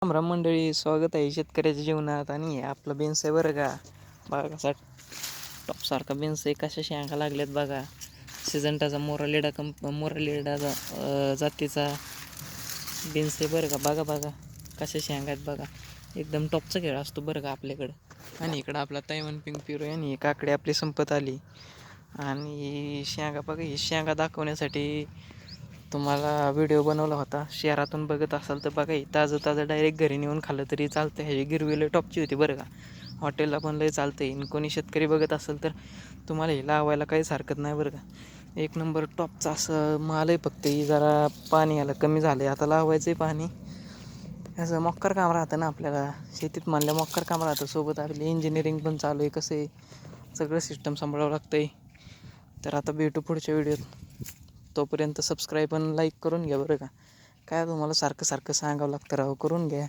राम मंडळी, स्वागत आहे शेतकऱ्याच्या जीवनात. आणि हे आपलं बेन्स आहे बरं का. बघा कसा टॉपसारखा बेन्स आहे, कशा शेंगा लागल्यात बघा. सिजंटाचा मोरालिडाचा जातीचा बेन्स आहे बरं का. बघा बघा कशा शेंगा आहेत बघा. एकदम टॉपचा खेळ असतो बरं का आपल्याकडं. आणि इकडं आपला तैवान पिंक पिरो आहे आणि काकडे आपली संपत आली. आणि शेंगा बघा, ही शेंगा दाखवण्यासाठी तुम्हाला व्हिडिओ बनवला होता. शहरातून बघत असाल तर बघा, ही ताजं डायरेक्ट घरी नेऊन खाल्लं तरी चालतं. ह्याची गिरवी लय टॉपची होती बरं का. हॉटेलला पण लय चालतं आहे. कोणी शेतकरी बघत असेल तर तुम्हाला हे लावायला काहीच हरकत नाही बरं का. एक नंबर टॉपचं असं माल आहे. फक्त ही जरा पाणी याला कमी झालं आहे, आता लावायचं आहे पाणी. असं मक्कर काम राहतं ना आपल्याला शेतीत, म्हणलं मक्कर काम राहतं. सोबत आपली इंजिनिअरिंग पण चालू आहे. कसं आहे, सगळं सिस्टम सांभाळावं लागतं आहे. तर आता भेटू पुढच्या व्हिडिओत. तोपर्यंत सबस्क्राईब आणि लाईक करून घ्या बरं का. काय तुम्हाला सारखं सारखं सांगावं लागतं राव, करून घ्या.